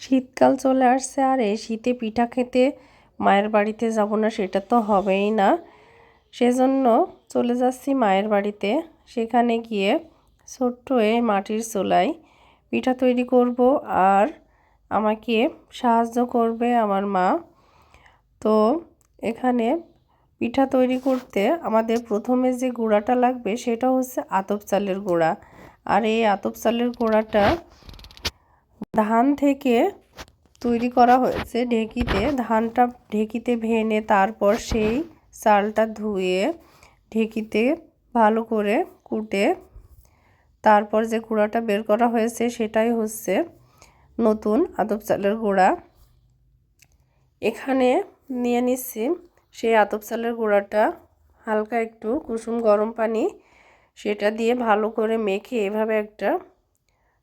শীতকাল চলে আসছে আর এই শীতে পিঠা খেতে মায়ের বাড়িতে যাব না সেটা তো হবেই না। সেজন্য চলে যাচ্ছি মায়ের বাড়িতে। সেখানে গিয়ে ছোট্ট এই মাটির চুলায় পিঠা তৈরি করব আর আমাকে সাহায্য করবে আমার মা। তো এখানে পিঠা তৈরি করতে আমাদের প্রথমে যে গুঁড়াটা লাগবে সেটা হচ্ছে আতপ চালের গুঁড়া। আর এই আতপ চালের গুঁড়াটা ধান থেকে তৈরি করা হয়েছে ঢেঁকিতে। ধানটা ঢেঁকিতে ভেনে তারপর সেই চালটা ধুয়ে ঢেঁকিতে ভালো করে কুটে তারপর যে গুঁড়াটা বের করা হয়েছে সেটাই হচ্ছে নতুন আতপ চালের গুঁড়া। এখানে নিয়ে নিচ্ছি সেই আতপ চালের গুঁড়াটা, হালকা একটু কুসুম গরম পানি সেটা দিয়ে ভালো করে মেখে এভাবে একটা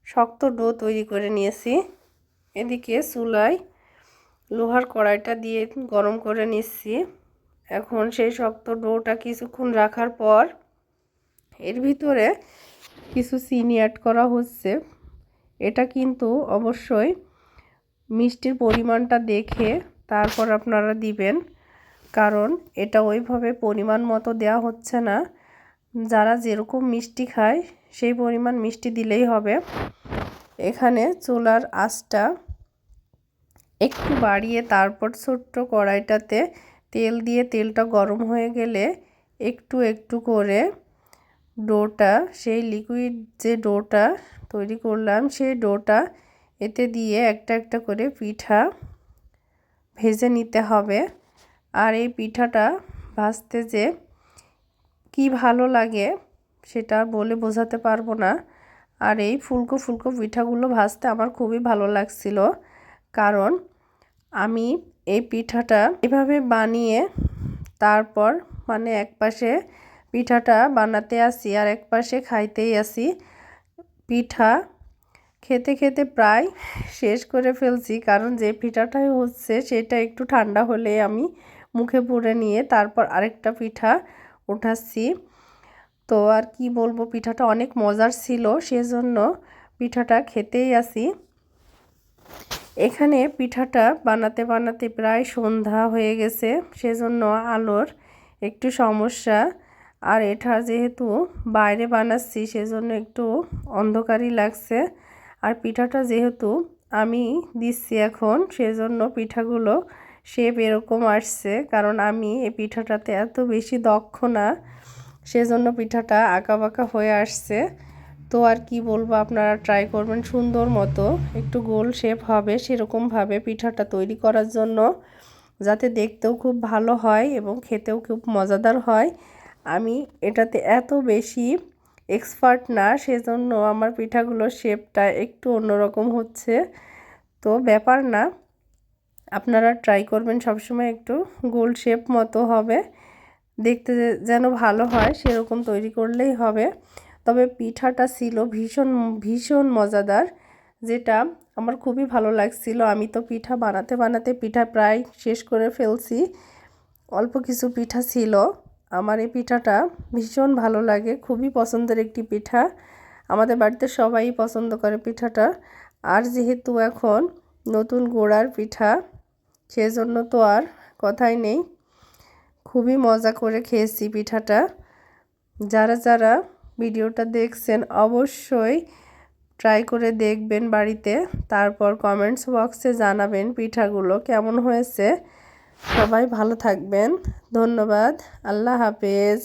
শক্ত ডো তৈরি করে নিয়েছি। এদিকে চুলায় লোহার কড়াইটা দিয়ে গরম করে নিচ্ছি। এখন সেই শক্ত ডোটা কিছুক্ষণ রাখার পর এর ভিতরে কিছু চিনি অ্যাড করা হচ্ছে। এটা কিন্তু অবশ্যই মিষ্টির পরিমাণটা দেখে তারপর আপনারা দিবেন, কারণ এটা ওইভাবে পরিমাণ মতো দেওয়া হচ্ছে না। যারা যেরকম মিষ্টি খায় সেই পরিমাণ মিষ্টি দিলেই হবে। এখানে চুলার আঁচটা একটু বাড়িয়ে তারপর ছোট্ট কড়াইটাতে তেল দিয়ে তেলটা গরম হয়ে গেলে একটু একটু করে ডোটা, সেই লিকুইড যে ডোটা তৈরি করলাম সেই ডোটা এতে দিয়ে একটা একটা করে পিঠা ভেজে নিতে হবে। আর এই পিঠাটা ভাজতে যে কি ভালো লাগে সেটা বলে বোঝাতে পারবো না। আর এই ফুলকো ফুলকো পিঠাগুলো ভাজতে আমার খুবই ভালো লাগছিল, কারণ আমি এই পিঠাটা এভাবে বানিয়ে তারপর এক পাশে পিঠাটা বানাতে আসি আর এক পাশে খাইতেই আসি। পিঠা খেতে খেতে প্রায় শেষ করে ফেলছি, কারণ যে পিঠাটাই হচ্ছে সেটা একটু ঠান্ডা হলে আমি মুখে পুরে নিয়ে তারপর আরেকটা পিঠা উঠাচ্ছি। তো আর কি বলবো, পিঠাটা অনেক মজার ছিল, সেজন্য পিঠাটা খেতেই আসি। এখানে পিঠাটা বানাতে বানাতে প্রায় সন্ধ্যা হয়ে গেছে, সেজন্য আলোর একটু সমস্যা। আর এটা যেহেতু বাইরে বানাচ্ছি সেজন্য একটু অন্ধকারই লাগছে। আর পিঠাটা যেহেতু আমি দিচ্ছি এখন, সেজন্য পিঠাগুলো শেপ এরকম আসছে, কারণ আমি এই পিঠাটাতে এত বেশি দক্ষ না, সেজন্য পিঠাটা আঁকাবাঁকা হয়ে আসছে। তো আর কি বলবো, আপনারা ট্রাই করবেন সুন্দর মতো একটু গোল শেপ হবে সেরকমভাবে পিঠাটা তৈরি করার জন্য, যাতে দেখতেও খুব ভালো হয় এবং খেতেও খুব মজাদার হয়। আমি এটাতে এত বেশি এক্সপার্ট না, সেজন্য আমার পিঠাগুলোর শেপটা একটু অন্যরকম হচ্ছে। তো ব্যাপার না, আপনারা ট্রাই করবেন সবসময় একটু গোল শেপ মতো হবে, দেখতে যেন ভালো হয় সেরকম তৈরি করলেই হবে। তবে পিঠাটা ছিল ভীষণ ভীষণ মজাদার, যেটা আমার খুবই ভালো লাগছিল। আমি তো পিঠা বানাতে বানাতে পিঠা প্রায় শেষ করে ফেলছি, অল্প কিছু পিঠা ছিল। আমার এই পিঠাটা ভীষণ ভালো লাগে, খুবই পছন্দের একটি পিঠা। আমাদের বাড়িতে সবাই পছন্দ করে পিঠাটা। আর যেহেতু এখন নতুন গুড়ার পিঠা, সেজন্য তো আর কথাই নেই, খুবই মজা করে খেয়েছি পিঠাটা। যারা যারা ভিডিওটা দেখছেন অবশ্যই ট্রাই করে দেখবেন বাড়িতে, তারপর কমেন্টস বক্সে জানাবেন পিঠাগুলো কেমন হয়েছে। সবাই ভালো থাকবেন, ধন্যবাদ, আল্লাহ হাফেজ।